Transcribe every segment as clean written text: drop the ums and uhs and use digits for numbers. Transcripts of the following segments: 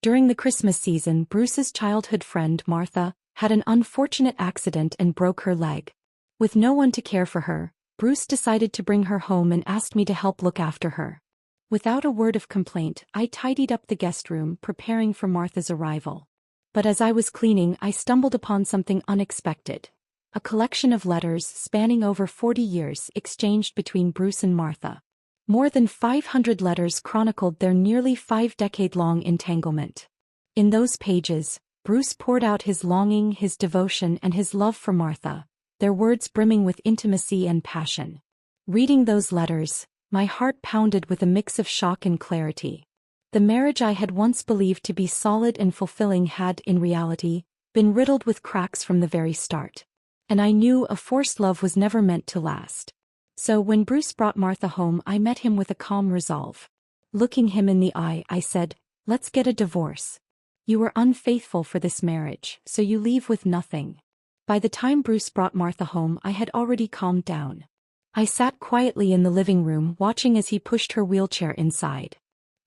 During the Christmas season, Bruce's childhood friend, Martha, had an unfortunate accident and broke her leg. With no one to care for her, Bruce decided to bring her home and asked me to help look after her. Without a word of complaint, I tidied up the guest room, preparing for Martha's arrival. But as I was cleaning, I stumbled upon something unexpected. A collection of letters spanning over 40 years exchanged between Bruce and Martha. More than 500 letters chronicled their nearly 5-decade-long entanglement. In those pages, Bruce poured out his longing, his devotion, and his love for Martha, their words brimming with intimacy and passion. Reading those letters, my heart pounded with a mix of shock and clarity. The marriage I had once believed to be solid and fulfilling had, in reality, been riddled with cracks from the very start. And I knew a forced love was never meant to last. So when Bruce brought Martha home, I met him with a calm resolve. Looking him in the eye, I said, "Let's get a divorce. You were unfaithful for this marriage, so you leave with nothing." By the time Bruce brought Martha home, I had already calmed down. I sat quietly in the living room, watching as he pushed her wheelchair inside.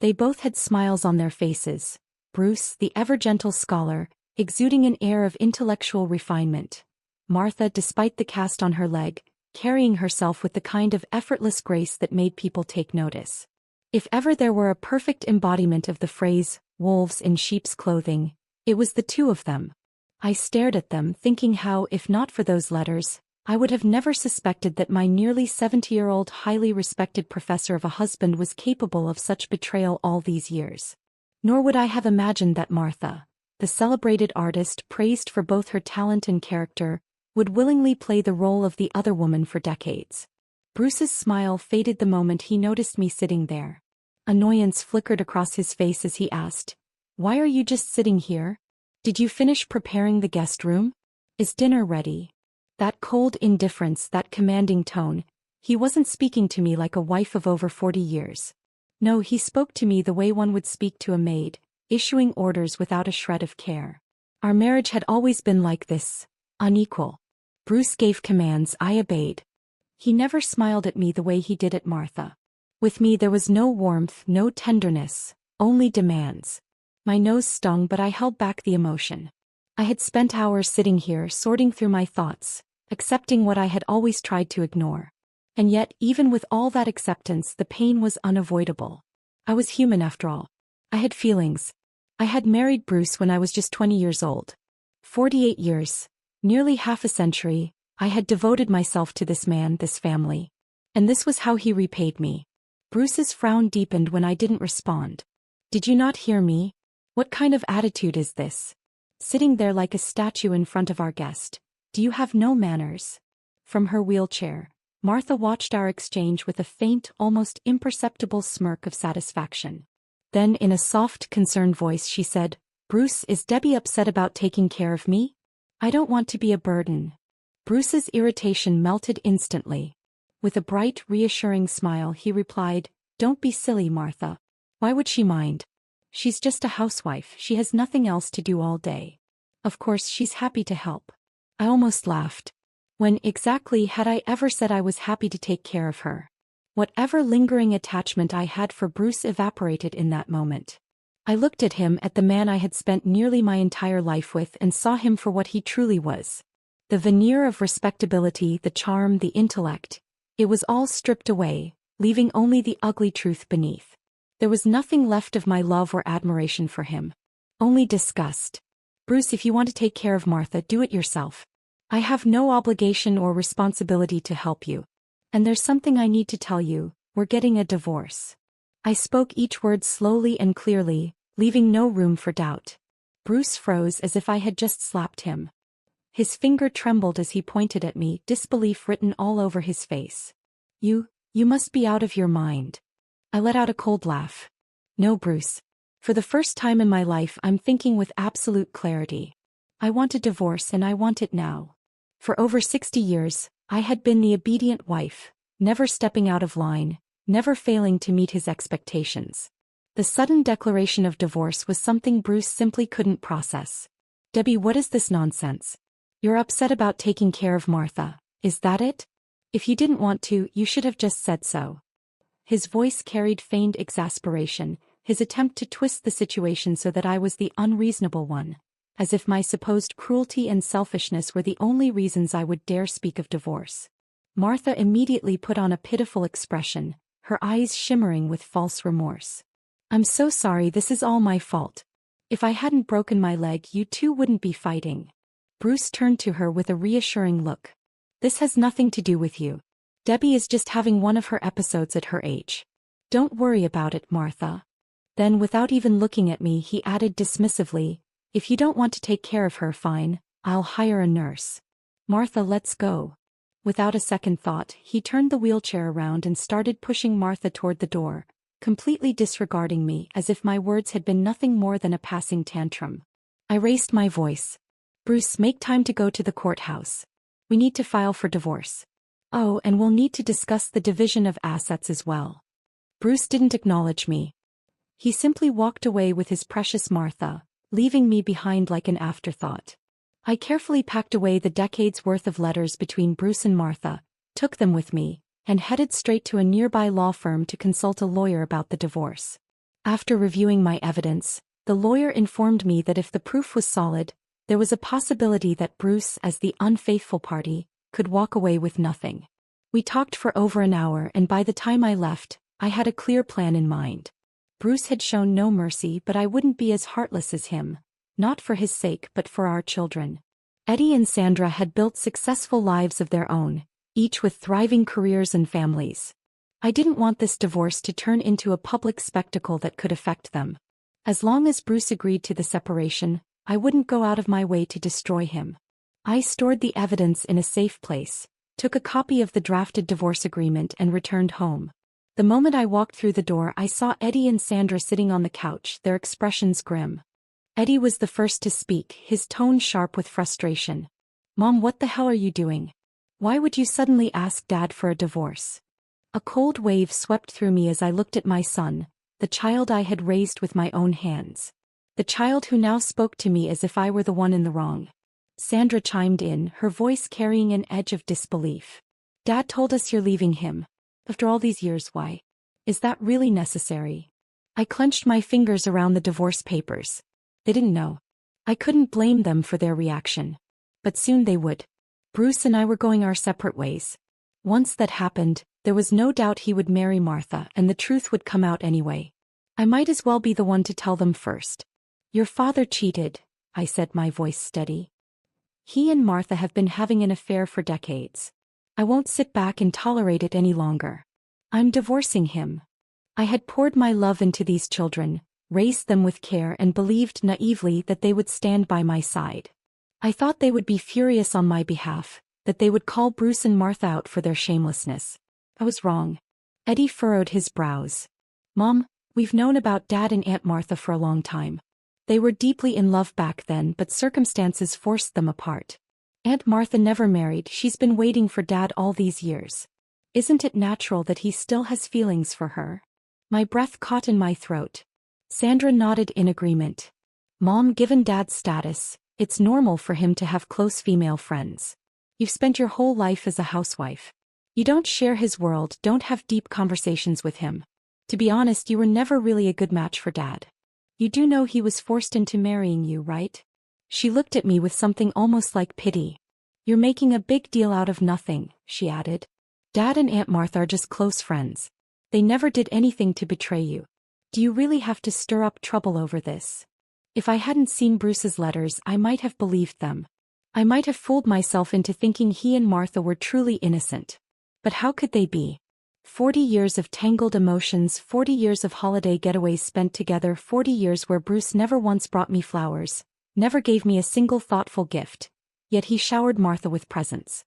They both had smiles on their faces. Bruce, the ever-gentle scholar, exuding an air of intellectual refinement. Martha, despite the cast on her leg, carrying herself with the kind of effortless grace that made people take notice. If ever there were a perfect embodiment of the phrase, "wolves in sheep's clothing," it was the two of them. I stared at them, thinking how, if not for those letters, I would have never suspected that my nearly 70-year-old highly respected professor of a husband was capable of such betrayal all these years. Nor would I have imagined that Martha, the celebrated artist praised for both her talent and character, would willingly play the role of the other woman for decades. Bruce's smile faded the moment he noticed me sitting there. Annoyance flickered across his face as he asked, "Why are you just sitting here? Did you finish preparing the guest room? Is dinner ready?" That cold indifference, that commanding tone, he wasn't speaking to me like a wife of over 40 years. No, he spoke to me the way one would speak to a maid, issuing orders without a shred of care. Our marriage had always been like this, unequal. Bruce gave commands, I obeyed. He never smiled at me the way he did at Martha. With me there was no warmth, no tenderness, only demands. My nose stung, but I held back the emotion. I had spent hours sitting here, sorting through my thoughts, accepting what I had always tried to ignore. And yet, even with all that acceptance, the pain was unavoidable. I was human after all. I had feelings. I had married Bruce when I was just 20 years old. 48 years, nearly half a century, I had devoted myself to this man, this family. And this was how he repaid me. Bruce's frown deepened when I didn't respond. "Did you not hear me? What kind of attitude is this? Sitting there like a statue in front of our guest. Do you have no manners?" From her wheelchair, Martha watched our exchange with a faint, almost imperceptible smirk of satisfaction. Then in a soft, concerned voice she said, "Bruce, is Debbie upset about taking care of me? I don't want to be a burden." Bruce's irritation melted instantly. With a bright, reassuring smile he replied, "Don't be silly, Martha. Why would she mind? She's just a housewife, she has nothing else to do all day. Of course she's happy to help." I almost laughed. When exactly had I ever said I was happy to take care of her? Whatever lingering attachment I had for Bruce evaporated in that moment. I looked at him, at the man I had spent nearly my entire life with, and saw him for what he truly was. The veneer of respectability, the charm, the intellect, it was all stripped away, leaving only the ugly truth beneath. There was nothing left of my love or admiration for him. Only disgust. "Bruce, if you want to take care of Martha, do it yourself. I have no obligation or responsibility to help you. And there's something I need to tell you, we're getting a divorce." I spoke each word slowly and clearly, leaving no room for doubt. Bruce froze as if I had just slapped him. His finger trembled as he pointed at me, disbelief written all over his face. You must be out of your mind." I let out a cold laugh. "No, Bruce. For the first time in my life I'm thinking with absolute clarity. I want a divorce, and I want it now. For over 60 years, I had been the obedient wife, never stepping out of line, never failing to meet his expectations. The sudden declaration of divorce was something Bruce simply couldn't process. "Debbie, what is this nonsense? You're upset about taking care of Martha, is that it? If you didn't want to, you should have just said so." His voice carried feigned exasperation, his attempt to twist the situation so that I was the unreasonable one, as if my supposed cruelty and selfishness were the only reasons I would dare speak of divorce. Martha immediately put on a pitiful expression, her eyes shimmering with false remorse. "I'm so sorry, this is all my fault. If I hadn't broken my leg, you two wouldn't be fighting." Bruce turned to her with a reassuring look. "This has nothing to do with you. Debbie is just having one of her episodes at her age. Don't worry about it, Martha." Then, without even looking at me, he added dismissively, "If you don't want to take care of her, fine, I'll hire a nurse. Martha, let's go." Without a second thought, he turned the wheelchair around and started pushing Martha toward the door, completely disregarding me as if my words had been nothing more than a passing tantrum. I raised my voice. "Bruce, make time to go to the courthouse. We need to file for divorce. Oh, and we'll need to discuss the division of assets as well." Bruce didn't acknowledge me. He simply walked away with his precious Martha, leaving me behind like an afterthought. I carefully packed away the decades' worth of letters between Bruce and Martha, took them with me, and headed straight to a nearby law firm to consult a lawyer about the divorce. After reviewing my evidence, the lawyer informed me that if the proof was solid, there was a possibility that Bruce, as the unfaithful party, could walk away with nothing. We talked for over an hour, and by the time I left, I had a clear plan in mind. Bruce had shown no mercy, but I wouldn't be as heartless as him, not for his sake but for our children. Eddie and Sandra had built successful lives of their own, each with thriving careers and families. I didn't want this divorce to turn into a public spectacle that could affect them. As long as Bruce agreed to the separation, I wouldn't go out of my way to destroy him. I stored the evidence in a safe place, took a copy of the drafted divorce agreement and returned home. The moment I walked through the door, I saw Eddie and Sandra sitting on the couch, their expressions grim. Eddie was the first to speak, his tone sharp with frustration. "Mom, what the hell are you doing? Why would you suddenly ask Dad for a divorce?" A cold wave swept through me as I looked at my son, the child I had raised with my own hands. The child who now spoke to me as if I were the one in the wrong. Sandra chimed in, her voice carrying an edge of disbelief. "Dad told us you're leaving him. After all these years, why? Is that really necessary?" I clenched my fingers around the divorce papers. They didn't know. I couldn't blame them for their reaction. But soon they would. Bruce and I were going our separate ways. Once that happened, there was no doubt he would marry Martha and the truth would come out anyway. I might as well be the one to tell them first. "Your father cheated," I said, my voice steady. "He and Martha have been having an affair for decades. I won't sit back and tolerate it any longer. I'm divorcing him. I had poured my love into these children, raised them with care and believed naively that they would stand by my side. I thought they would be furious on my behalf, that they would call Bruce and Martha out for their shamelessness. I was wrong." Eddie furrowed his brows. "Mom, we've known about Dad and Aunt Martha for a long time. They were deeply in love back then, but circumstances forced them apart. Aunt Martha never married, she's been waiting for Dad all these years. Isn't it natural that he still has feelings for her?" My breath caught in my throat. Sandra nodded in agreement. "Mom, given Dad's status, it's normal for him to have close female friends. You've spent your whole life as a housewife. You don't share his world, don't have deep conversations with him. To be honest, you were never really a good match for Dad. You do know he was forced into marrying you, right?" She looked at me with something almost like pity. "You're making a big deal out of nothing," she added. "Dad and Aunt Martha are just close friends. They never did anything to betray you. Do you really have to stir up trouble over this?" If I hadn't seen Bruce's letters, I might have believed them. I might have fooled myself into thinking he and Martha were truly innocent. But how could they be? 40 years of tangled emotions, 40 years of holiday getaways spent together, 40 years where Bruce never once brought me flowers, never gave me a single thoughtful gift, yet he showered Martha with presents.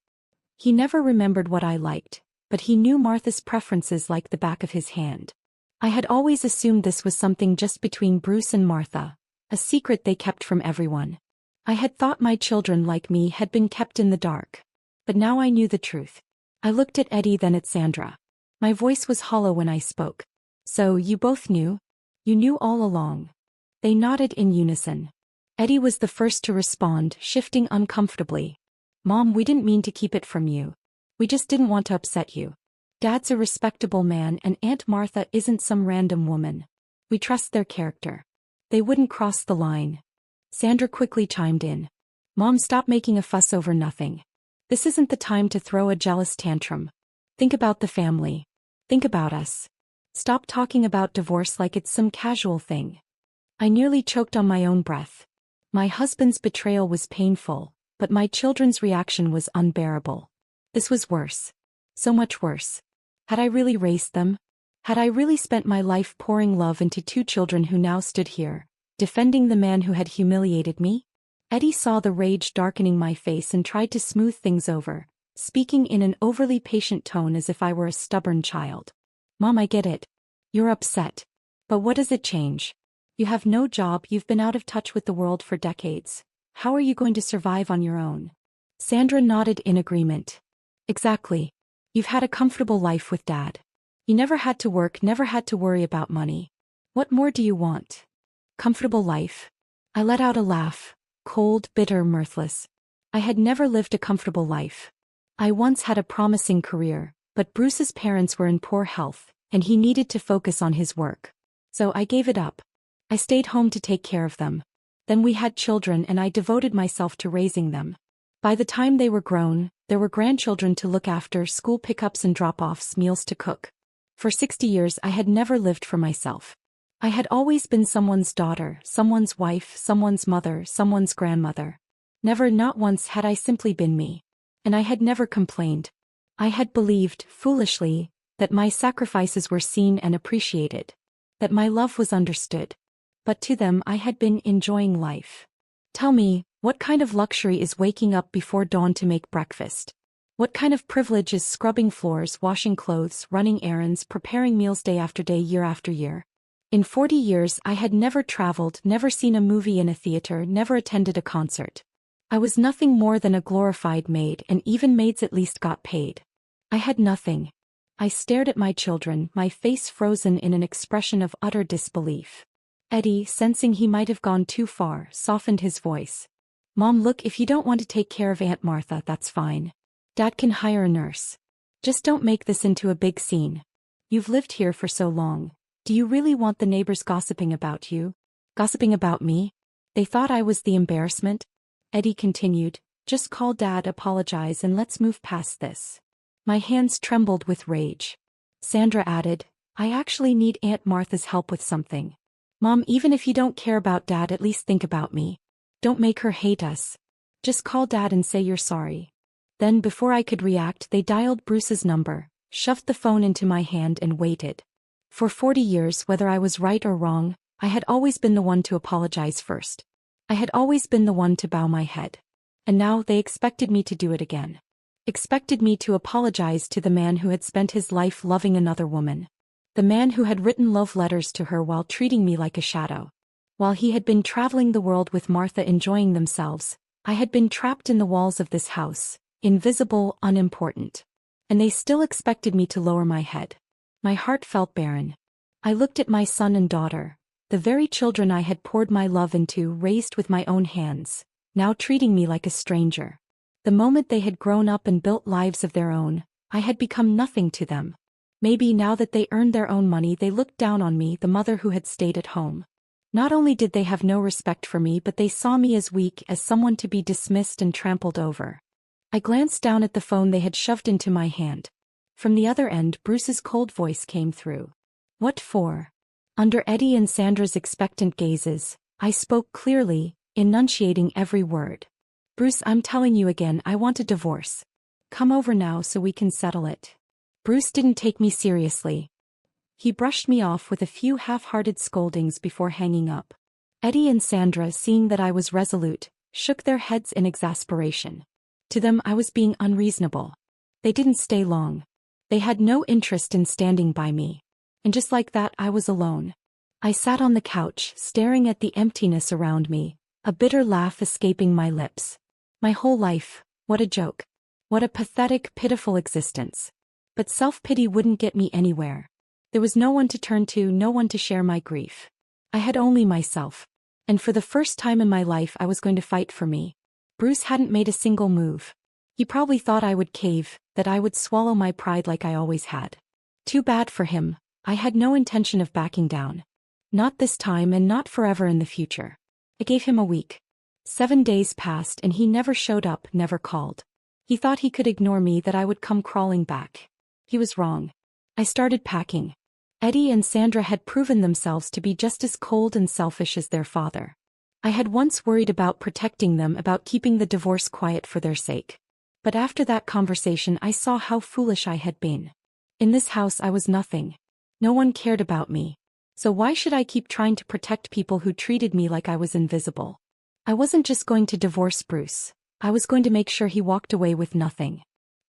He never remembered what I liked, but he knew Martha's preferences like the back of his hand. I had always assumed this was something just between Bruce and Martha, a secret they kept from everyone. I had thought my children, like me, had been kept in the dark. But now I knew the truth. I looked at Eddie, then at Sandra. My voice was hollow when I spoke. "So, you both knew? You knew all along?" They nodded in unison. Eddie was the first to respond, shifting uncomfortably. "Mom, we didn't mean to keep it from you. We just didn't want to upset you. Dad's a respectable man and Aunt Martha isn't some random woman. We trust their character. They wouldn't cross the line. Sandra quickly chimed in. Mom, stop making a fuss over nothing. This isn't the time to throw a jealous tantrum. Think about the family. Think about us. Stop talking about divorce like it's some casual thing. I nearly choked on my own breath. My husband's betrayal was painful, but my children's reaction was unbearable. This was worse. So much worse. Had I really raised them? Had I really spent my life pouring love into two children who now stood here, defending the man who had humiliated me? Eddie saw the rage darkening my face and tried to smooth things over, speaking in an overly patient tone as if I were a stubborn child. Mom, I get it. You're upset. But what does it change? You have no job, you've been out of touch with the world for decades. How are you going to survive on your own? Sandra nodded in agreement. Exactly. You've had a comfortable life with Dad. You never had to work, never had to worry about money. What more do you want? Comfortable life? I let out a laugh, cold, bitter, mirthless. I had never lived a comfortable life. I once had a promising career, but Bruce's parents were in poor health, and he needed to focus on his work. So I gave it up. I stayed home to take care of them. Then we had children and I devoted myself to raising them. By the time they were grown, there were grandchildren to look after, school pickups and drop-offs, meals to cook. For 60 years I had never lived for myself. I had always been someone's daughter, someone's wife, someone's mother, someone's grandmother. Never, not once, had I simply been me. And I had never complained. I had believed, foolishly, that my sacrifices were seen and appreciated. That my love was understood. But to them I had been enjoying life. Tell me, what kind of luxury is waking up before dawn to make breakfast? What kind of privilege is scrubbing floors, washing clothes, running errands, preparing meals day after day, year after year? In 40 years I had never traveled, never seen a movie in a theater, never attended a concert. I was nothing more than a glorified maid, and even maids at least got paid. I had nothing. I stared at my children, my face frozen in an expression of utter disbelief. Eddie, sensing he might have gone too far, softened his voice. Mom, look, if you don't want to take care of Aunt Martha, that's fine. Dad can hire a nurse. Just don't make this into a big scene. You've lived here for so long. Do you really want the neighbors gossiping about you? Gossiping about me? They thought I was the embarrassment? Eddie continued, just call Dad, apologize, and let's move past this. My hands trembled with rage. Sandra added, I actually need Aunt Martha's help with something. Mom, even if you don't care about Dad, at least think about me. Don't make her hate us. Just call Dad and say you're sorry. Then, before I could react, they dialed Bruce's number, shoved the phone into my hand and waited. For 40 years, whether I was right or wrong, I had always been the one to apologize first. I had always been the one to bow my head. And now they expected me to do it again. Expected me to apologize to the man who had spent his life loving another woman. The man who had written love letters to her while treating me like a shadow. While he had been traveling the world with Martha enjoying themselves, I had been trapped in the walls of this house, invisible, unimportant. And they still expected me to lower my head. My heart felt barren. I looked at my son and daughter, the very children I had poured my love into, raised with my own hands, now treating me like a stranger. The moment they had grown up and built lives of their own, I had become nothing to them. Maybe now that they earned their own money, they looked down on me, the mother who had stayed at home. Not only did they have no respect for me, but they saw me as weak, as someone to be dismissed and trampled over. I glanced down at the phone they had shoved into my hand. From the other end, Bruce's cold voice came through. What for? Under Eddie and Sandra's expectant gazes, I spoke clearly, enunciating every word. Bruce, I'm telling you again, I want a divorce. Come over now so we can settle it. Bruce didn't take me seriously. He brushed me off with a few half-hearted scoldings before hanging up. Eddie and Sandra, seeing that I was resolute, shook their heads in exasperation. To them I was being unreasonable. They didn't stay long. They had no interest in standing by me. And just like that I was alone. I sat on the couch, staring at the emptiness around me, a bitter laugh escaping my lips. My whole life, what a joke. What a pathetic, pitiful existence. But self-pity wouldn't get me anywhere. There was no one to turn to, no one to share my grief. I had only myself. And for the first time in my life I was going to fight for me. Bruce hadn't made a single move. He probably thought I would cave, that I would swallow my pride like I always had. Too bad for him. I had no intention of backing down. Not this time and not forever in the future. I gave him a week. 7 days passed and he never showed up, never called. He thought he could ignore me, that I would come crawling back. He was wrong. I started packing. Eddie and Sandra had proven themselves to be just as cold and selfish as their father. I had once worried about protecting them, about keeping the divorce quiet for their sake. But after that conversation I saw how foolish I had been. In this house I was nothing. No one cared about me. So why should I keep trying to protect people who treated me like I was invisible? I wasn't just going to divorce Bruce. I was going to make sure he walked away with nothing.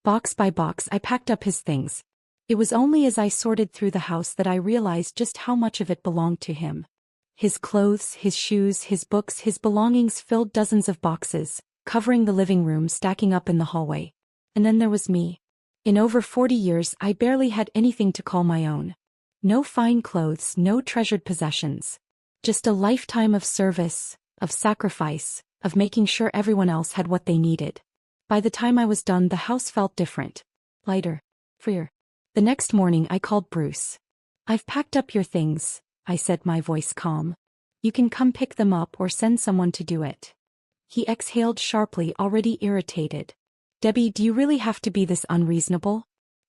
Box by box I packed up his things. It was only as I sorted through the house that I realized just how much of it belonged to him. His clothes, his shoes, his books, his belongings filled dozens of boxes, covering the living room, stacking up in the hallway. And then there was me. In over 40 years I barely had anything to call my own. No fine clothes, no treasured possessions. Just a lifetime of service, of sacrifice, of making sure everyone else had what they needed. By the time I was done, the house felt different. Lighter. Freer. The next morning I called Bruce. "I've packed up your things," I said, my voice calm. "You can come pick them up or send someone to do it." He exhaled sharply, already irritated. "Debbie, do you really have to be this unreasonable?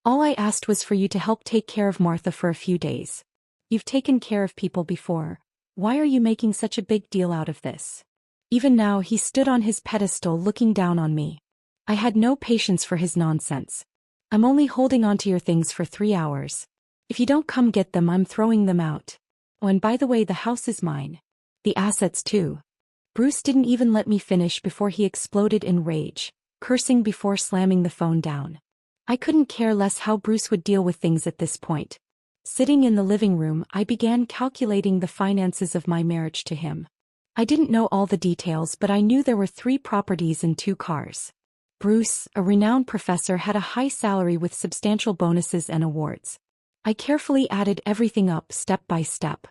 All I asked was for you to help take care of Martha for a few days. You've taken care of people before. Why are you making such a big deal out of this?" Even now he stood on his pedestal looking down on me. I had no patience for his nonsense. "I'm only holding on to your things for 3 hours. If you don't come get them, I'm throwing them out. Oh, and by the way, the house is mine. The assets too." Bruce didn't even let me finish before he exploded in rage, cursing before slamming the phone down. I couldn't care less how Bruce would deal with things at this point. Sitting in the living room, I began calculating the finances of my marriage to him. I didn't know all the details, but I knew there were 3 properties and 2 cars. Bruce, a renowned professor, had a high salary with substantial bonuses and awards. I carefully added everything up step by step.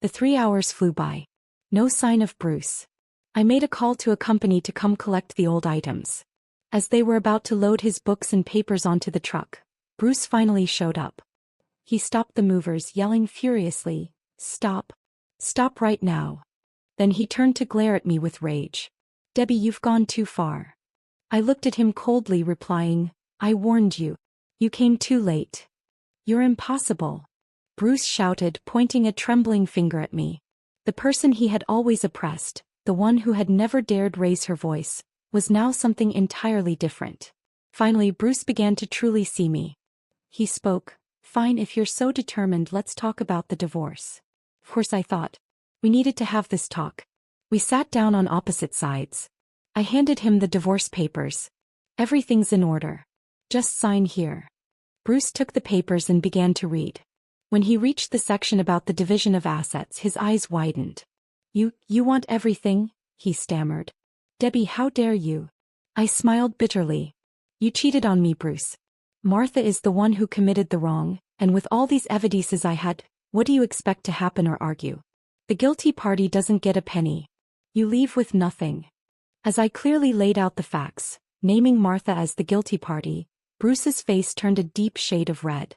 The 3 hours flew by. No sign of Bruce. I made a call to a company to come collect the old items. As they were about to load his books and papers onto the truck, Bruce finally showed up. He stopped the movers, yelling furiously, "Stop! Stop right now!" Then he turned to glare at me with rage. "Debbie, you've gone too far." I looked at him coldly, replying, "I warned you. You came too late. You're impossible." Bruce shouted, pointing a trembling finger at me. The person he had always oppressed, the one who had never dared raise her voice, was now something entirely different. Finally, Bruce began to truly see me. He spoke. "Fine, if you're so determined, let's talk about the divorce." Of course, I thought. We needed to have this talk. We sat down on opposite sides. I handed him the divorce papers. "Everything's in order. Just sign here." Bruce took the papers and began to read. When he reached the section about the division of assets, his eyes widened. You want everything?" he stammered. "Debbie, how dare you?" I smiled bitterly. "You cheated on me, Bruce. Martha is the one who committed the wrong, and with all these evidences I had, what do you expect to happen or argue? The guilty party doesn't get a penny. You leave with nothing." As I clearly laid out the facts, naming Martha as the guilty party, Bruce's face turned a deep shade of red.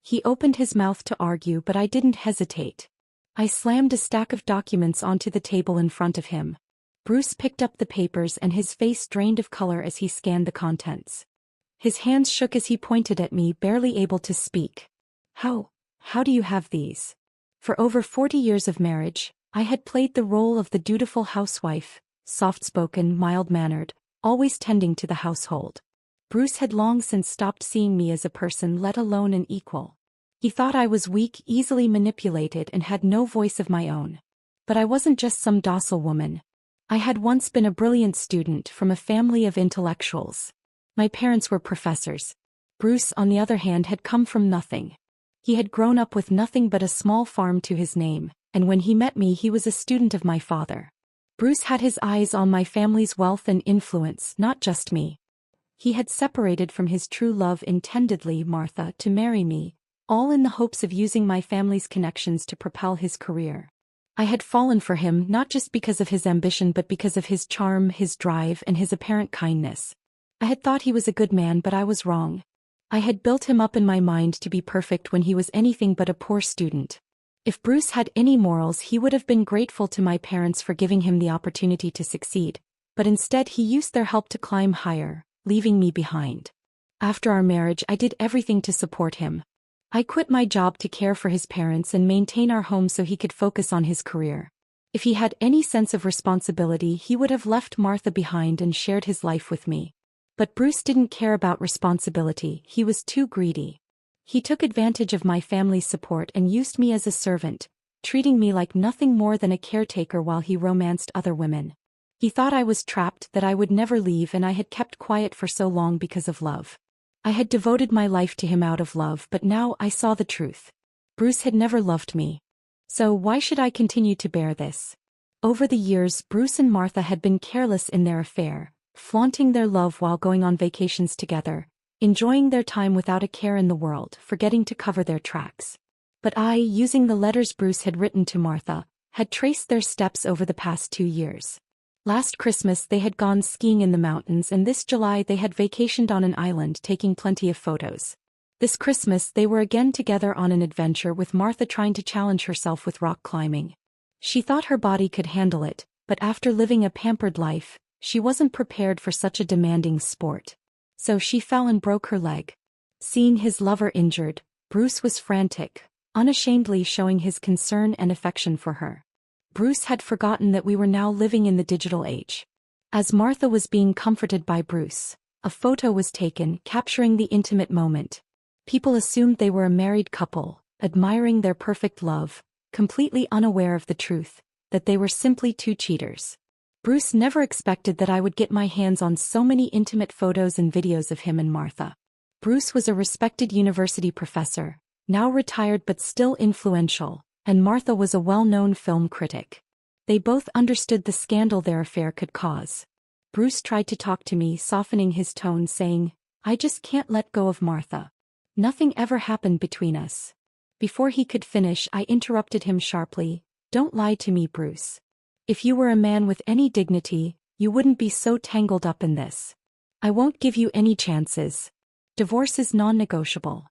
He opened his mouth to argue, but I didn't hesitate. I slammed a stack of documents onto the table in front of him. Bruce picked up the papers and his face drained of color as he scanned the contents. His hands shook as he pointed at me, barely able to speak. How do you have these?" For over 40 years of marriage, I had played the role of the dutiful housewife, soft-spoken, mild-mannered, always tending to the household. Bruce had long since stopped seeing me as a person, let alone an equal. He thought I was weak, easily manipulated, and had no voice of my own. But I wasn't just some docile woman. I had once been a brilliant student from a family of intellectuals. My parents were professors. Bruce, on the other hand, had come from nothing. He had grown up with nothing but a small farm to his name, and when he met me he was a student of my father. Bruce had his eyes on my family's wealth and influence, not just me. He had separated from his true love intendedly, Martha, to marry me, all in the hopes of using my family's connections to propel his career. I had fallen for him not just because of his ambition but because of his charm, his drive, and his apparent kindness. I had thought he was a good man, but I was wrong. I had built him up in my mind to be perfect when he was anything but a poor student. If Bruce had any morals, he would have been grateful to my parents for giving him the opportunity to succeed, but instead he used their help to climb higher, leaving me behind. After our marriage, I did everything to support him. I quit my job to care for his parents and maintain our home so he could focus on his career. If he had any sense of responsibility, he would have left Martha behind and shared his life with me. But Bruce didn't care about responsibility, he was too greedy. He took advantage of my family's support and used me as a servant, treating me like nothing more than a caretaker while he romanced other women. He thought I was trapped, that I would never leave, and I had kept quiet for so long because of love. I had devoted my life to him out of love, but now I saw the truth. Bruce had never loved me. So why should I continue to bear this? Over the years, Bruce and Martha had been careless in their affair, flaunting their love while going on vacations together, enjoying their time without a care in the world, forgetting to cover their tracks. But I, using the letters Bruce had written to Martha, had traced their steps over the past 2 years. Last Christmas they had gone skiing in the mountains, and this July they had vacationed on an island, taking plenty of photos. This Christmas they were again together on an adventure, with Martha trying to challenge herself with rock climbing. She thought her body could handle it, but after living a pampered life, she wasn't prepared for such a demanding sport. So she fell and broke her leg. Seeing his lover injured, Bruce was frantic, unashamedly showing his concern and affection for her. Bruce had forgotten that we were now living in the digital age. As Martha was being comforted by Bruce, a photo was taken capturing the intimate moment. People assumed they were a married couple, admiring their perfect love, completely unaware of the truth, that they were simply two cheaters. Bruce never expected that I would get my hands on so many intimate photos and videos of him and Martha. Bruce was a respected university professor, now retired but still influential, and Martha was a well-known film critic. They both understood the scandal their affair could cause. Bruce tried to talk to me, softening his tone, saying, "I just can't let go of Martha. Nothing ever happened between us." Before he could finish, I interrupted him sharply, "Don't lie to me, Bruce. If you were a man with any dignity, you wouldn't be so tangled up in this. I won't give you any chances. Divorce is non-negotiable."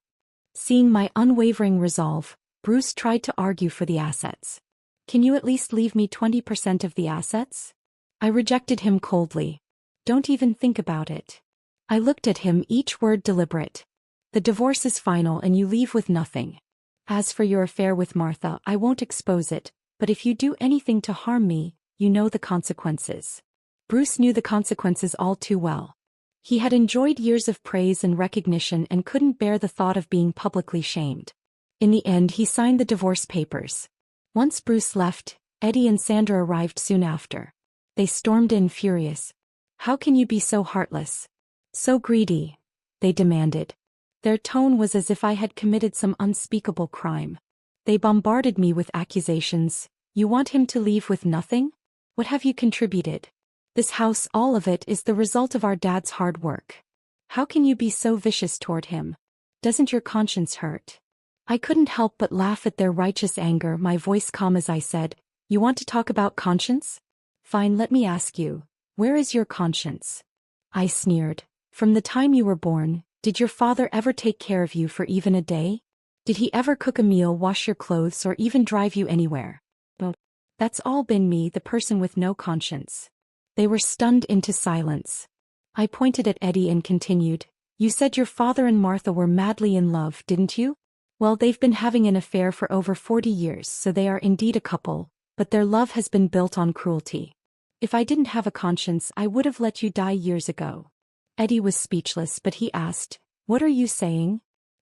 Seeing my unwavering resolve, Bruce tried to argue for the assets. "Can you at least leave me 20% of the assets?" I rejected him coldly. "Don't even think about it." I looked at him, each word deliberate. "The divorce is final and you leave with nothing. As for your affair with Martha, I won't expose it, but if you do anything to harm me, you know the consequences." Bruce knew the consequences all too well. He had enjoyed years of praise and recognition and couldn't bear the thought of being publicly shamed. In the end, he signed the divorce papers. Once Bruce left, Eddie and Sandra arrived soon after. They stormed in furious. "How can you be so heartless? So greedy?" they demanded. Their tone was as if I had committed some unspeakable crime. They bombarded me with accusations. "You want him to leave with nothing? What have you contributed? This house, all of it, is the result of our dad's hard work. How can you be so vicious toward him? Doesn't your conscience hurt?" I couldn't help but laugh at their righteous anger, my voice calm as I said, "You want to talk about conscience? Fine, let me ask you, where is your conscience?" I sneered. "From the time you were born, did your father ever take care of you for even a day? Did he ever cook a meal, wash your clothes, or even drive you anywhere? Well, that's all been me, the person with no conscience." They were stunned into silence. I pointed at Eddie and continued, "You said your father and Martha were madly in love, didn't you? Well, they've been having an affair for over 40 years, so they are indeed a couple, but their love has been built on cruelty. If I didn't have a conscience, I would have let you die years ago." Eddie was speechless, but he asked, "What are you saying?"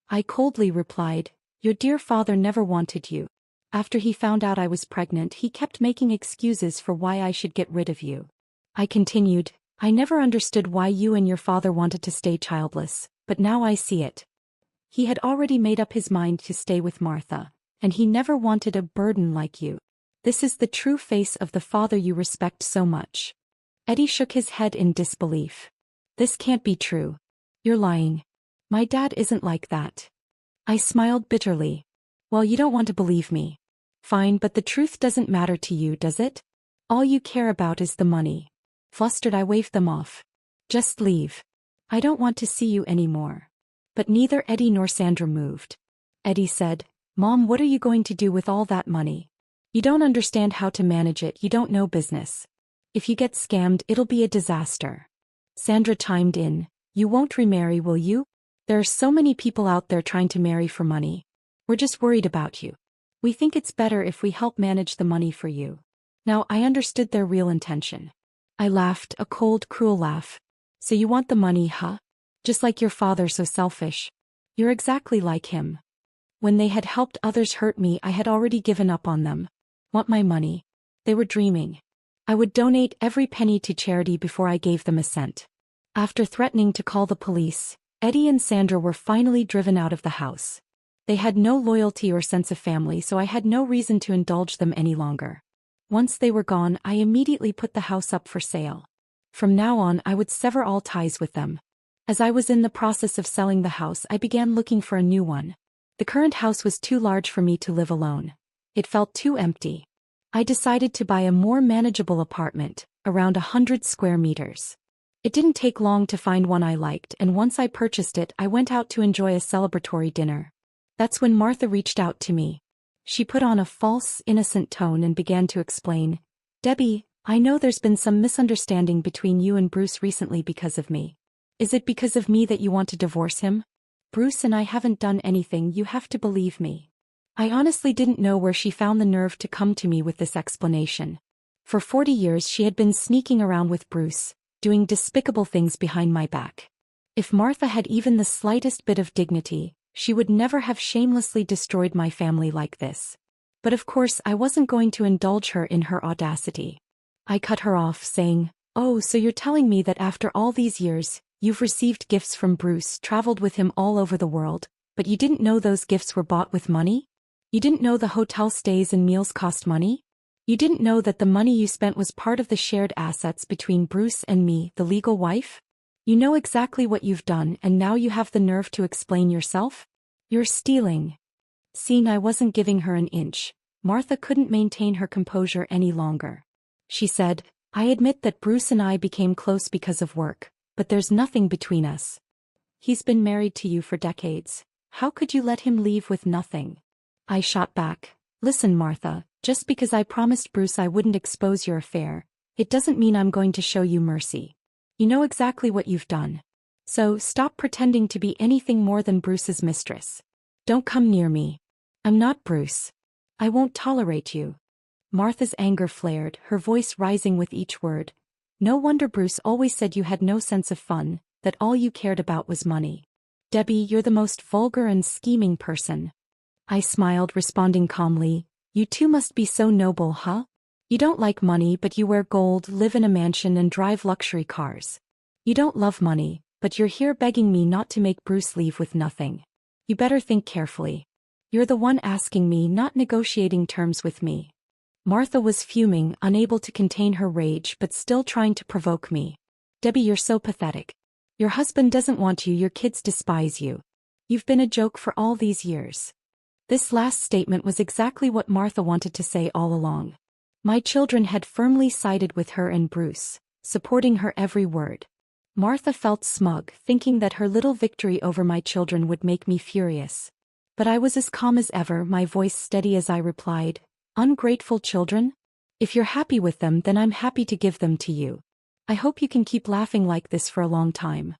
I coldly replied, "Your dear father never wanted you. After he found out I was pregnant, he kept making excuses for why I should get rid of you." I continued, "I never understood why you and your father wanted to stay childless, but now I see it. He had already made up his mind to stay with Martha, and he never wanted a burden like you. This is the true face of the father you respect so much." Eddie shook his head in disbelief. "This can't be true. You're lying. My dad isn't like that." I smiled bitterly. "Well, you don't want to believe me. Fine, but the truth doesn't matter to you, does it? All you care about is the money." Flustered, I waved them off. "Just leave. I don't want to see you anymore." But neither Eddie nor Sandra moved. Eddie said, Mom, what are you going to do with all that money? You don't understand how to manage it, you don't know business. If you get scammed, it'll be a disaster. Sandra chimed in. You won't remarry, will you? There are so many people out there trying to marry for money. We're just worried about you. We think it's better if we help manage the money for you. Now I understood their real intention. I laughed, a cold, cruel laugh. So you want the money, huh? Just like your father, so selfish. You're exactly like him. When they had helped others hurt me, I had already given up on them. Want my money? They were dreaming. I would donate every penny to charity before I gave them a cent. After threatening to call the police, Eddie and Sandra were finally driven out of the house. They had no loyalty or sense of family, so I had no reason to indulge them any longer. Once they were gone, I immediately put the house up for sale. From now on, I would sever all ties with them. As I was in the process of selling the house, I began looking for a new one. The current house was too large for me to live alone. It felt too empty. I decided to buy a more manageable apartment, around 100 square meters. It didn't take long to find one I liked, and once I purchased it, I went out to enjoy a celebratory dinner. That's when Martha reached out to me. She put on a false, innocent tone and began to explain. Debbie, I know there's been some misunderstanding between you and Bruce recently because of me. Is it because of me that you want to divorce him? Bruce and I haven't done anything, you have to believe me. I honestly didn't know where she found the nerve to come to me with this explanation. For 40 years she had been sneaking around with Bruce, doing despicable things behind my back. If Martha had even the slightest bit of dignity, she would never have shamelessly destroyed my family like this. But of course I wasn't going to indulge her in her audacity. I cut her off, saying, "Oh, so you're telling me that after all these years, you've received gifts from Bruce, traveled with him all over the world, but you didn't know those gifts were bought with money? You didn't know the hotel stays and meals cost money? You didn't know that the money you spent was part of the shared assets between Bruce and me, the legal wife? You know exactly what you've done, and now you have the nerve to explain yourself? You're stealing." Seeing I wasn't giving her an inch, Martha couldn't maintain her composure any longer. She said, "I admit that Bruce and I became close because of work, but there's nothing between us. He's been married to you for decades. How could you let him leave with nothing?" I shot back, "Listen, Martha, just because I promised Bruce I wouldn't expose your affair, it doesn't mean I'm going to show you mercy. You know exactly what you've done. So stop pretending to be anything more than Bruce's mistress. Don't come near me. I'm not Bruce. I won't tolerate you." Martha's anger flared, her voice rising with each word. "No wonder Bruce always said you had no sense of fun, that all you cared about was money. Debbie, you're the most vulgar and scheming person." I smiled, responding calmly, "You two must be so noble, huh? You don't like money, but you wear gold, live in a mansion and drive luxury cars. You don't love money, but you're here begging me not to make Bruce leave with nothing. You better think carefully. You're the one asking me, not negotiating terms with me." Martha was fuming, unable to contain her rage but still trying to provoke me. "Debbie, you're so pathetic. Your husband doesn't want you, your kids despise you. You've been a joke for all these years." This last statement was exactly what Martha wanted to say all along. My children had firmly sided with her and Bruce, supporting her every word. Martha felt smug, thinking that her little victory over my children would make me furious. But I was as calm as ever, my voice steady as I replied, "Ungrateful children? If you're happy with them, then I'm happy to give them to you. I hope you can keep laughing like this for a long time."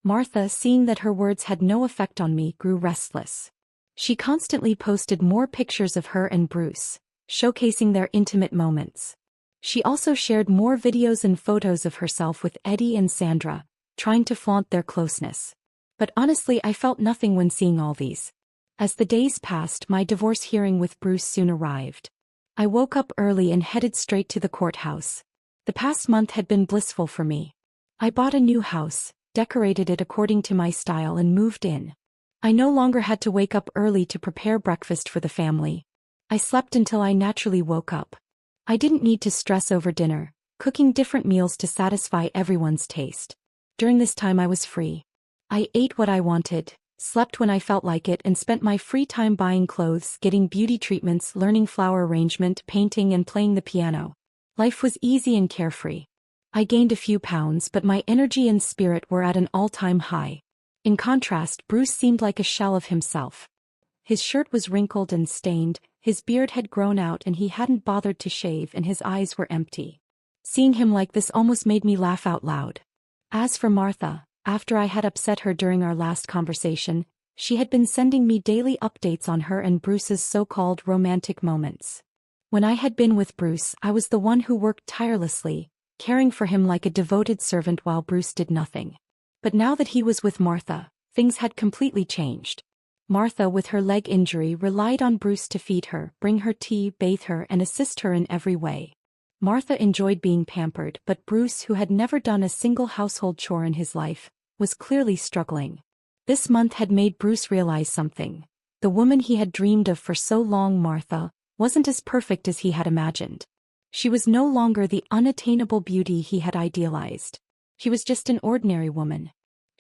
Martha, seeing that her words had no effect on me, grew restless. She constantly posted more pictures of her and Bruce, showcasing their intimate moments. She also shared more videos and photos of herself with Eddie and Sandra, trying to flaunt their closeness. But honestly, I felt nothing when seeing all these. As the days passed, my divorce hearing with Bruce soon arrived. I woke up early and headed straight to the courthouse. The past month had been blissful for me. I bought a new house, decorated it according to my style and moved in. I no longer had to wake up early to prepare breakfast for the family. I slept until I naturally woke up. I didn't need to stress over dinner, cooking different meals to satisfy everyone's taste. During this time I was free. I ate what I wanted, slept when I felt like it, and spent my free time buying clothes, getting beauty treatments, learning flower arrangement, painting and playing the piano. Life was easy and carefree. I gained a few pounds, but my energy and spirit were at an all-time high. In contrast, Bruce seemed like a shell of himself. His shirt was wrinkled and stained, his beard had grown out and he hadn't bothered to shave and his eyes were empty. Seeing him like this almost made me laugh out loud. As for Martha, after I had upset her during our last conversation, she had been sending me daily updates on her and Bruce's so-called romantic moments. When I had been with Bruce, I was the one who worked tirelessly, caring for him like a devoted servant while Bruce did nothing. But now that he was with Martha, things had completely changed. Martha, with her leg injury, relied on Bruce to feed her, bring her tea, bathe her, and assist her in every way. Martha enjoyed being pampered, but Bruce, who had never done a single household chore in his life, was clearly struggling. This month had made Bruce realize something. The woman he had dreamed of for so long, Martha, wasn't as perfect as he had imagined. She was no longer the unattainable beauty he had idealized. She was just an ordinary woman.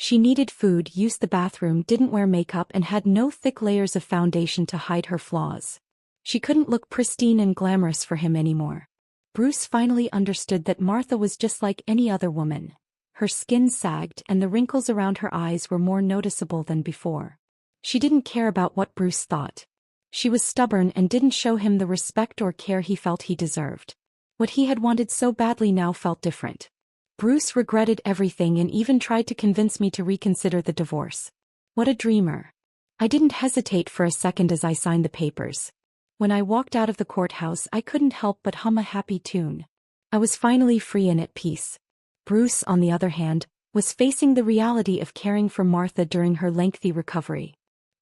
She needed food, used the bathroom, didn't wear makeup, and had no thick layers of foundation to hide her flaws. She couldn't look pristine and glamorous for him anymore. Bruce finally understood that Martha was just like any other woman. Her skin sagged and the wrinkles around her eyes were more noticeable than before. She didn't care about what Bruce thought. She was stubborn and didn't show him the respect or care he felt he deserved. What he had wanted so badly now felt different. Bruce regretted everything and even tried to convince me to reconsider the divorce. What a dreamer. I didn't hesitate for a second as I signed the papers. When I walked out of the courthouse, I couldn't help but hum a happy tune. I was finally free and at peace. Bruce, on the other hand, was facing the reality of caring for Martha during her lengthy recovery.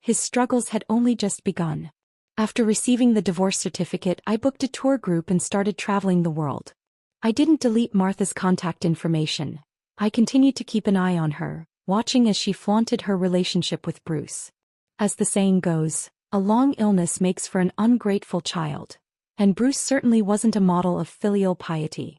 His struggles had only just begun. After receiving the divorce certificate, I booked a tour group and started traveling the world. I didn't delete Martha's contact information. I continued to keep an eye on her, watching as she flaunted her relationship with Bruce. As the saying goes, a long illness makes for an ungrateful child. And Bruce certainly wasn't a model of filial piety.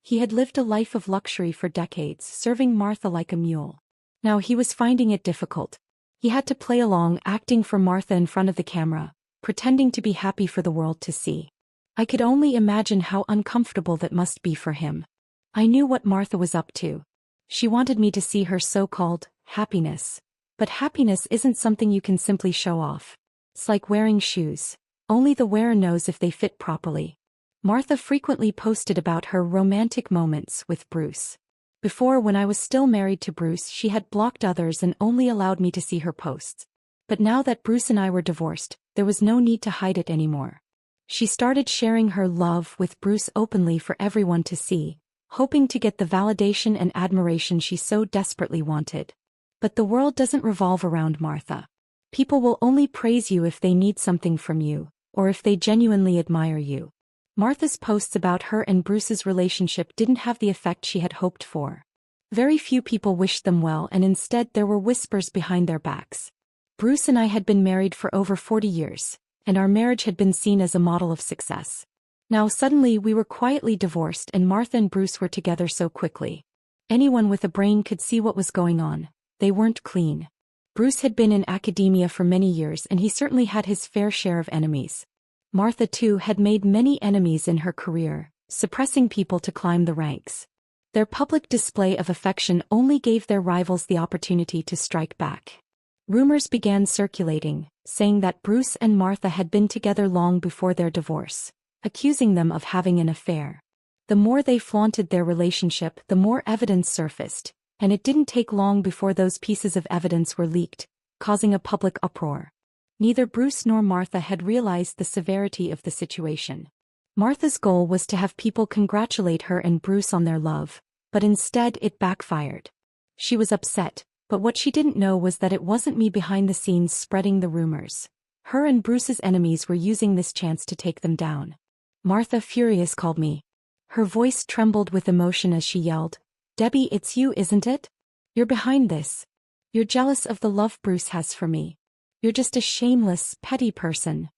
He had lived a life of luxury for decades, serving Martha like a mule. Now he was finding it difficult. He had to play along, acting for Martha in front of the camera, pretending to be happy for the world to see. I could only imagine how uncomfortable that must be for him. I knew what Martha was up to. She wanted me to see her so-called happiness. But happiness isn't something you can simply show off. It's like wearing shoes. Only the wearer knows if they fit properly. Martha frequently posted about her romantic moments with Bruce. Before, when I was still married to Bruce, she had blocked others and only allowed me to see her posts. But now that Bruce and I were divorced, there was no need to hide it anymore. She started sharing her love with Bruce openly for everyone to see, hoping to get the validation and admiration she so desperately wanted. But the world doesn't revolve around Martha. People will only praise you if they need something from you, or if they genuinely admire you. Martha's posts about her and Bruce's relationship didn't have the effect she had hoped for. Very few people wished them well, and instead there were whispers behind their backs. Bruce and I had been married for over 40 years, and our marriage had been seen as a model of success. Now suddenly we were quietly divorced and Martha and Bruce were together so quickly. Anyone with a brain could see what was going on. They weren't clean. Bruce had been in academia for many years and he certainly had his fair share of enemies. Martha too had made many enemies in her career, suppressing people to climb the ranks. Their public display of affection only gave their rivals the opportunity to strike back. Rumors began circulating, saying that Bruce and Martha had been together long before their divorce, accusing them of having an affair. The more they flaunted their relationship, the more evidence surfaced, and it didn't take long before those pieces of evidence were leaked, causing a public uproar. Neither Bruce nor Martha had realized the severity of the situation. Martha's goal was to have people congratulate her and Bruce on their love, but instead it backfired. She was upset, but what she didn't know was that it wasn't me behind the scenes spreading the rumors. Her and Bruce's enemies were using this chance to take them down. Martha, furious, called me. Her voice trembled with emotion as she yelled, "Debbie, it's you, isn't it? You're behind this. You're jealous of the love Bruce has for me. You're just a shameless, petty person."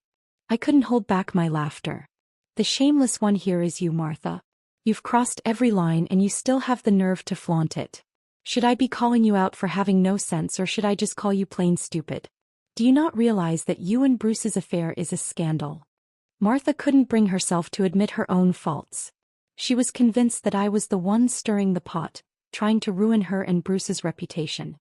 I couldn't hold back my laughter. The shameless one here is you, Martha. You've crossed every line and you still have the nerve to flaunt it. Should I be calling you out for having no sense, or should I just call you plain stupid? Do you not realize that you and Bruce's affair is a scandal? Martha couldn't bring herself to admit her own faults. She was convinced that I was the one stirring the pot, trying to ruin her and Bruce's reputation.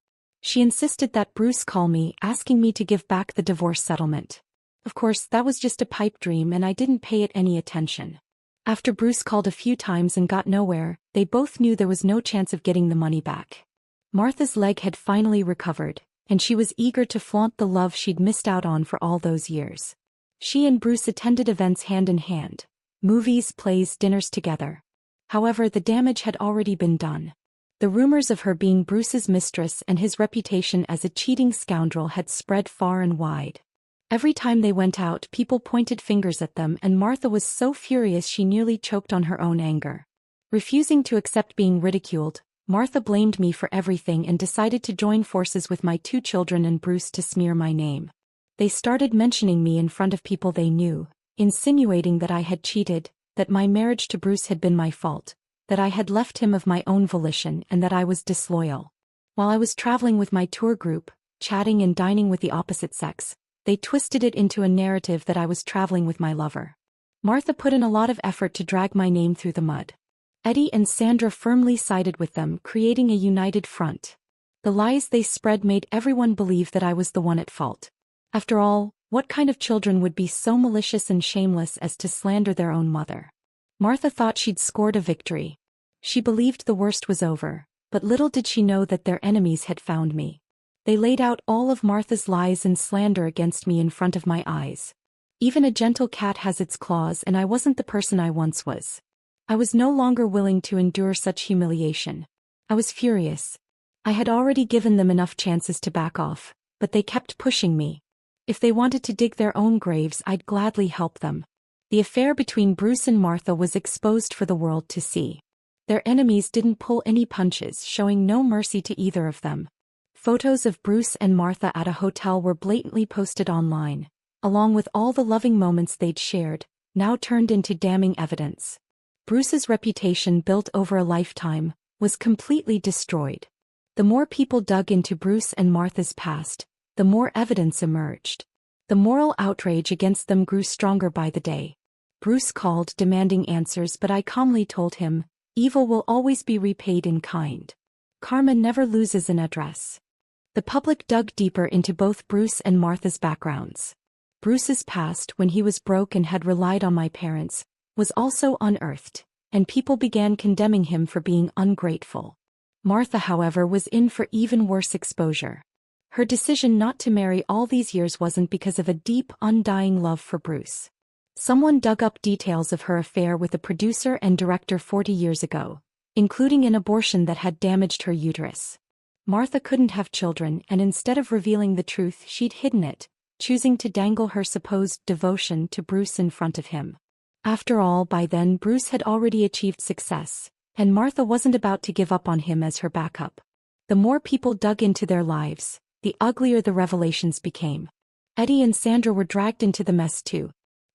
She insisted that Bruce call me, asking me to give back the divorce settlement. Of course, that was just a pipe dream and I didn't pay it any attention. After Bruce called a few times and got nowhere, they both knew there was no chance of getting the money back. Martha's leg had finally recovered, and she was eager to flaunt the love she'd missed out on for all those years. She and Bruce attended events hand in hand. Movies, plays, dinners together. However, the damage had already been done. The rumors of her being Bruce's mistress and his reputation as a cheating scoundrel had spread far and wide. Every time they went out, people pointed fingers at them, and Martha was so furious she nearly choked on her own anger. Refusing to accept being ridiculed, Martha blamed me for everything and decided to join forces with my 2 children and Bruce to smear my name. They started mentioning me in front of people they knew, insinuating that I had cheated, that my marriage to Bruce had been my fault, that I had left him of my own volition, and that I was disloyal. While I was traveling with my tour group, chatting and dining with the opposite sex, they twisted it into a narrative that I was traveling with my lover. Martha put in a lot of effort to drag my name through the mud. Eddie and Sandra firmly sided with them, creating a united front. The lies they spread made everyone believe that I was the one at fault. After all, what kind of children would be so malicious and shameless as to slander their own mother? Martha thought she'd scored a victory. She believed the worst was over, but little did she know that their enemies had found me. They laid out all of Martha's lies and slander against me in front of my eyes. Even a gentle cat has its claws, and I wasn't the person I once was. I was no longer willing to endure such humiliation. I was furious. I had already given them enough chances to back off, but they kept pushing me. If they wanted to dig their own graves, I'd gladly help them. The affair between Bruce and Martha was exposed for the world to see. Their enemies didn't pull any punches, showing no mercy to either of them. Photos of Bruce and Martha at a hotel were blatantly posted online, along with all the loving moments they'd shared, now turned into damning evidence. Bruce's reputation, built over a lifetime, was completely destroyed. The more people dug into Bruce and Martha's past, the more evidence emerged. The moral outrage against them grew stronger by the day. Bruce called, demanding answers, but I calmly told him, evil will always be repaid in kind. Karma never loses an address. The public dug deeper into both Bruce and Martha's backgrounds. Bruce's past, when he was broke and had relied on my parents, was also unearthed, and people began condemning him for being ungrateful. Martha, however, was in for even worse exposure. Her decision not to marry all these years wasn't because of a deep, undying love for Bruce. Someone dug up details of her affair with a producer and director 40 years ago, including an abortion that had damaged her uterus. Martha couldn't have children, and instead of revealing the truth, she'd hidden it, choosing to dangle her supposed devotion to Bruce in front of him. After all, by then Bruce had already achieved success, and Martha wasn't about to give up on him as her backup. The more people dug into their lives, the uglier the revelations became. Eddie and Sandra were dragged into the mess too.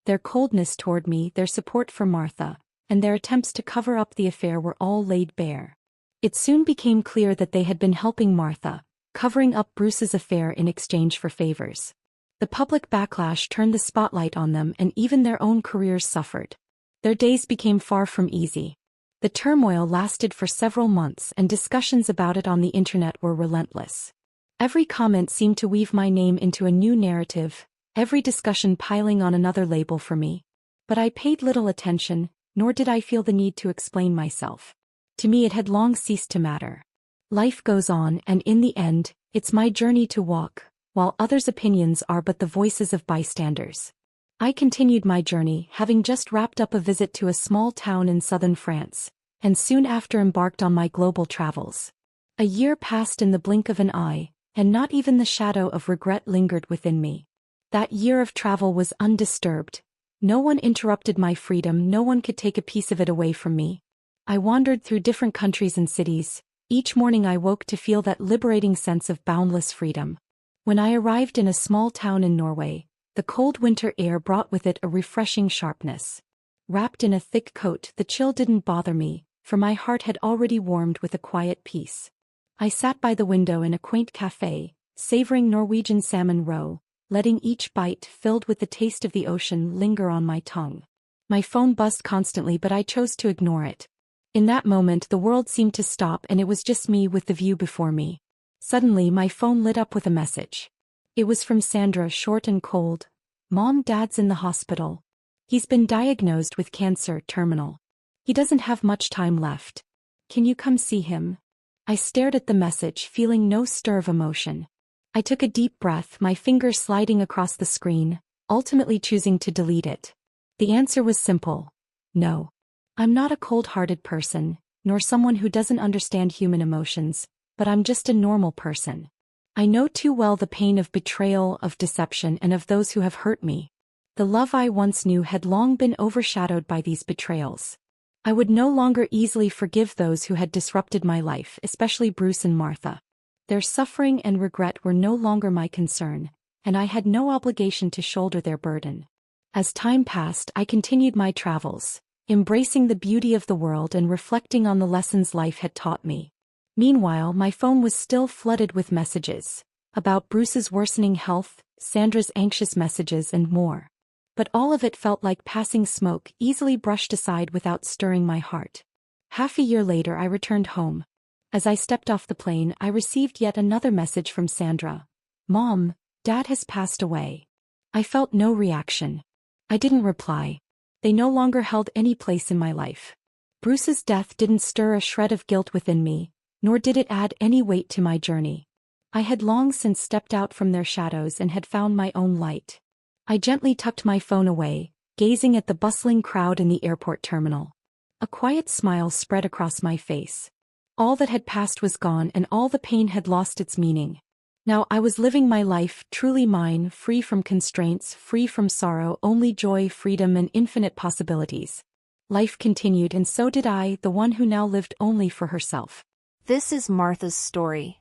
Their coldness toward me, their support for Martha, and their attempts to cover up the affair were all laid bare. It soon became clear that they had been helping Martha, covering up Bruce's affair in exchange for favors. The public backlash turned the spotlight on them, and even their own careers suffered. Their days became far from easy. The turmoil lasted for several months, and discussions about it on the internet were relentless. Every comment seemed to weave my name into a new narrative, every discussion piling on another label for me. But I paid little attention, nor did I feel the need to explain myself. To me it had long ceased to matter. Life goes on, and in the end, it's my journey to walk, while others' opinions are but the voices of bystanders. I continued my journey, having just wrapped up a visit to a small town in southern France, and soon after embarked on my global travels. A year passed in the blink of an eye, and not even the shadow of regret lingered within me. That year of travel was undisturbed. No one interrupted my freedom, no one could take a piece of it away from me. I wandered through different countries and cities. Each morning I woke to feel that liberating sense of boundless freedom. When I arrived in a small town in Norway, the cold winter air brought with it a refreshing sharpness. Wrapped in a thick coat, the chill didn't bother me, for my heart had already warmed with a quiet peace. I sat by the window in a quaint café, savoring Norwegian salmon roe, letting each bite, filled with the taste of the ocean, linger on my tongue. My phone buzzed constantly, but I chose to ignore it. In that moment the world seemed to stop, and it was just me with the view before me. Suddenly my phone lit up with a message. It was from Sandra, short and cold. Mom, Dad's in the hospital. He's been diagnosed with cancer, terminal. He doesn't have much time left. Can you come see him? I stared at the message, feeling no stir of emotion. I took a deep breath, my fingers sliding across the screen, ultimately choosing to delete it. The answer was simple. No. I'm not a cold-hearted person, nor someone who doesn't understand human emotions, but I'm just a normal person. I know too well the pain of betrayal, of deception, and of those who have hurt me. The love I once knew had long been overshadowed by these betrayals. I would no longer easily forgive those who had disrupted my life, especially Bruce and Martha. Their suffering and regret were no longer my concern, and I had no obligation to shoulder their burden. As time passed, I continued my travels, embracing the beauty of the world and reflecting on the lessons life had taught me. Meanwhile, my phone was still flooded with messages about Bruce's worsening health, Sandra's anxious messages, and more. But all of it felt like passing smoke, easily brushed aside without stirring my heart. Half a year later, I returned home. As I stepped off the plane, I received yet another message from Sandra. Mom, Dad has passed away. I felt no reaction. I didn't reply. They no longer held any place in my life. Bruce's death didn't stir a shred of guilt within me, nor did it add any weight to my journey. I had long since stepped out from their shadows and had found my own light. I gently tucked my phone away, gazing at the bustling crowd in the airport terminal. A quiet smile spread across my face. All that had passed was gone, and all the pain had lost its meaning. Now I was living my life, truly mine, free from constraints, free from sorrow, only joy, freedom, and infinite possibilities. Life continued, and so did I, the one who now lived only for herself. This is Martha's story.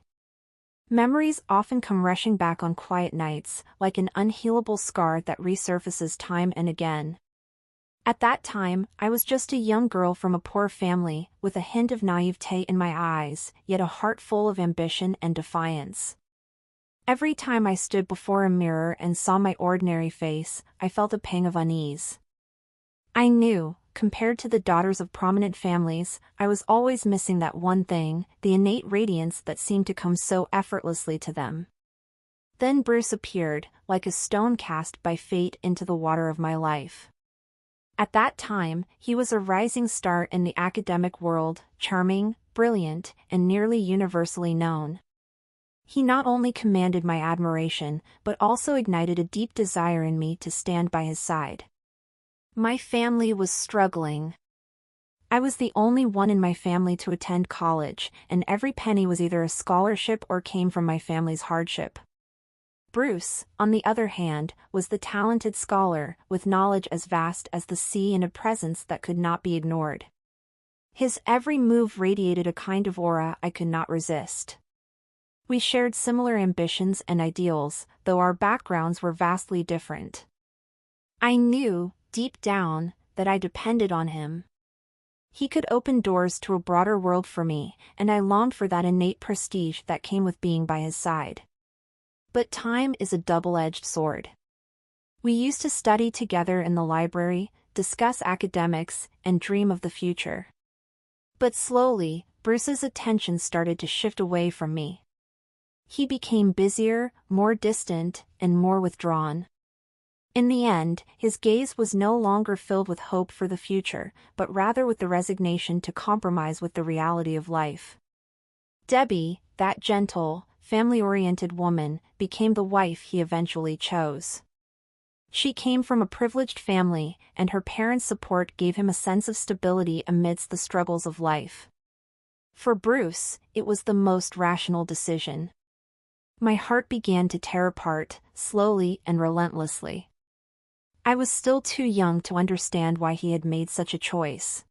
Memories often come rushing back on quiet nights, like an unhealable scar that resurfaces time and again. At that time, I was just a young girl from a poor family, with a hint of naivete in my eyes, yet a heart full of ambition and defiance. Every time I stood before a mirror and saw my ordinary face, I felt a pang of unease. I knew, compared to the daughters of prominent families, I was always missing that one thing, the innate radiance that seemed to come so effortlessly to them. Then Bruce appeared, like a stone cast by fate into the water of my life. At that time, he was a rising star in the academic world, charming, brilliant, and nearly universally known. He not only commanded my admiration, but also ignited a deep desire in me to stand by his side. My family was struggling. I was the only one in my family to attend college, and every penny was either a scholarship or came from my family's hardship. Bruce, on the other hand, was the talented scholar, with knowledge as vast as the sea and a presence that could not be ignored. His every move radiated a kind of aura I could not resist. We shared similar ambitions and ideals, though our backgrounds were vastly different. I knew, deep down, that I depended on him. He could open doors to a broader world for me, and I longed for that innate prestige that came with being by his side. But time is a double-edged sword. We used to study together in the library, discuss academics, and dream of the future. But slowly, Bruce's attention started to shift away from me. He became busier, more distant, and more withdrawn. In the end, his gaze was no longer filled with hope for the future, but rather with the resignation to compromise with the reality of life. Debbie, that gentle, family-oriented woman, became the wife he eventually chose. She came from a privileged family, and her parents' support gave him a sense of stability amidst the struggles of life. For Bruce, it was the most rational decision. My heart began to tear apart, slowly and relentlessly. I was still too young to understand why he had made such a choice.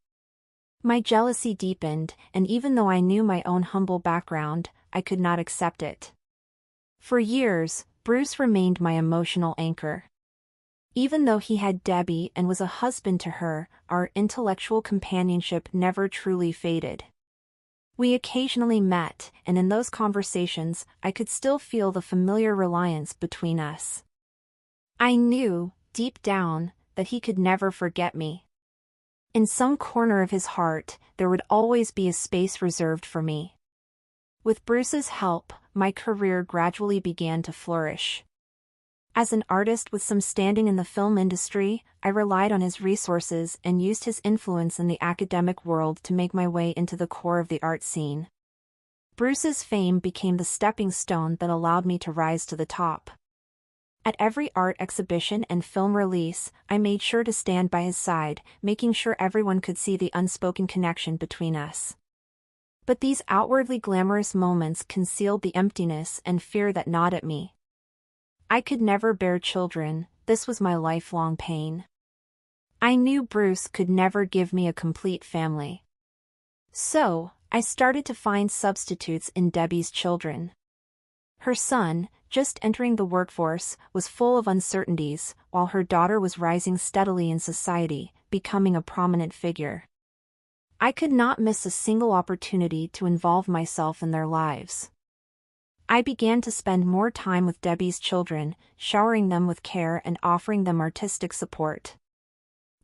My jealousy deepened, and even though I knew my own humble background, I could not accept it. For years, Bruce remained my emotional anchor. Even though he had Debbie and was a husband to her, our intellectual companionship never truly faded. We occasionally met, and in those conversations, I could still feel the familiar reliance between us. I knew, deep down, that he could never forget me. In some corner of his heart, there would always be a space reserved for me. With Bruce's help, my career gradually began to flourish. As an artist with some standing in the film industry, I relied on his resources and used his influence in the academic world to make my way into the core of the art scene. Bruce's fame became the stepping stone that allowed me to rise to the top. At every art exhibition and film release, I made sure to stand by his side, making sure everyone could see the unspoken connection between us. But these outwardly glamorous moments concealed the emptiness and fear that gnawed at me. I could never bear children, this was my lifelong pain. I knew Bruce could never give me a complete family. So, I started to find substitutes in Debbie's children. Her son, just entering the workforce, was full of uncertainties, while her daughter was rising steadily in society, becoming a prominent figure. I could not miss a single opportunity to involve myself in their lives. I began to spend more time with Debbie's children, showering them with care and offering them artistic support.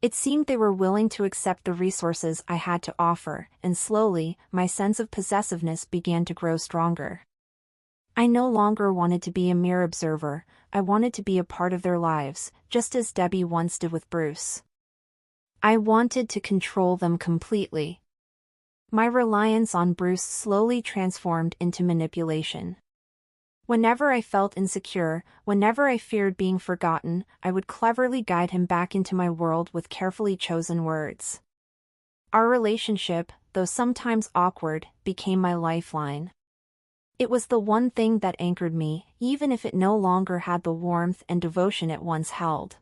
It seemed they were willing to accept the resources I had to offer, and slowly, my sense of possessiveness began to grow stronger. I no longer wanted to be a mere observer, I wanted to be a part of their lives, just as Debbie once did with Bruce. I wanted to control them completely. My reliance on Bruce slowly transformed into manipulation. Whenever I felt insecure, whenever I feared being forgotten, I would cleverly guide him back into my world with carefully chosen words. Our relationship, though sometimes awkward, became my lifeline. It was the one thing that anchored me, even if it no longer had the warmth and devotion it once held.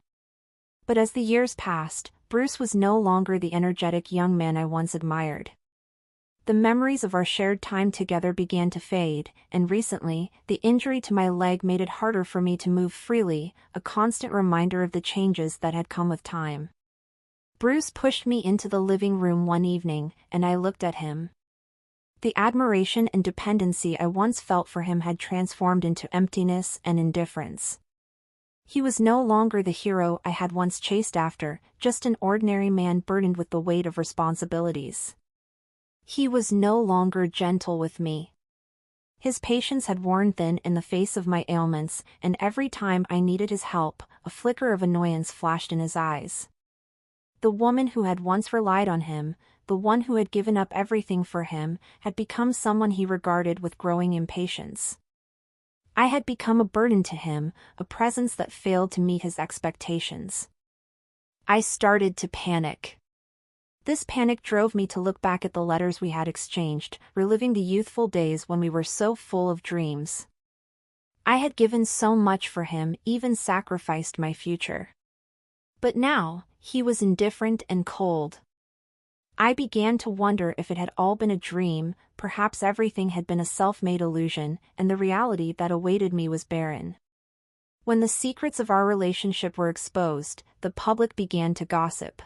But as the years passed, Bruce was no longer the energetic young man I once admired. The memories of our shared time together began to fade, and recently, the injury to my leg made it harder for me to move freely, a constant reminder of the changes that had come with time. Bruce pushed me into the living room one evening, and I looked at him. The admiration and dependency I once felt for him had transformed into emptiness and indifference. He was no longer the hero I had once chased after, just an ordinary man burdened with the weight of responsibilities. He was no longer gentle with me. His patience had worn thin in the face of my ailments, and every time I needed his help, a flicker of annoyance flashed in his eyes. The woman who had once relied on him, the one who had given up everything for him, had become someone he regarded with growing impatience. I had become a burden to him, a presence that failed to meet his expectations. I started to panic. This panic drove me to look back at the letters we had exchanged, reliving the youthful days when we were so full of dreams. I had given so much for him, even sacrificed my future. But now, he was indifferent and cold. I began to wonder if it had all been a dream, perhaps everything had been a self-made illusion, and the reality that awaited me was barren. When the secrets of our relationship were exposed, the public began to gossip.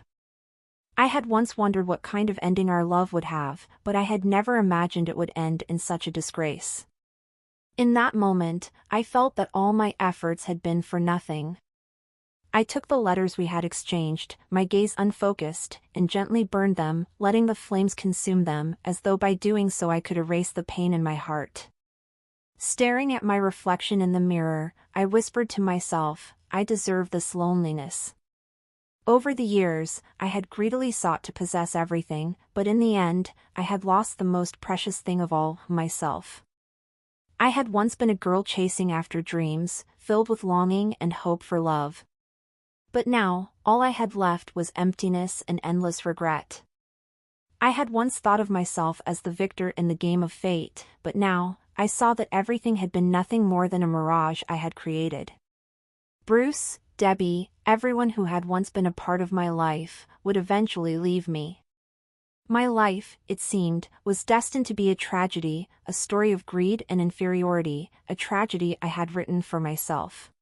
I had once wondered what kind of ending our love would have, but I had never imagined it would end in such a disgrace. In that moment, I felt that all my efforts had been for nothing. I took the letters we had exchanged, my gaze unfocused, and gently burned them, letting the flames consume them, as though by doing so I could erase the pain in my heart. Staring at my reflection in the mirror, I whispered to myself, I deserve this loneliness. Over the years, I had greedily sought to possess everything, but in the end, I had lost the most precious thing of all, myself. I had once been a girl chasing after dreams, filled with longing and hope for love. But now, all I had left was emptiness and endless regret. I had once thought of myself as the victor in the game of fate, but now, I saw that everything had been nothing more than a mirage I had created. Bruce, Debbie, everyone who had once been a part of my life, would eventually leave me. My life, it seemed, was destined to be a tragedy, a story of greed and inferiority, a tragedy I had written for myself.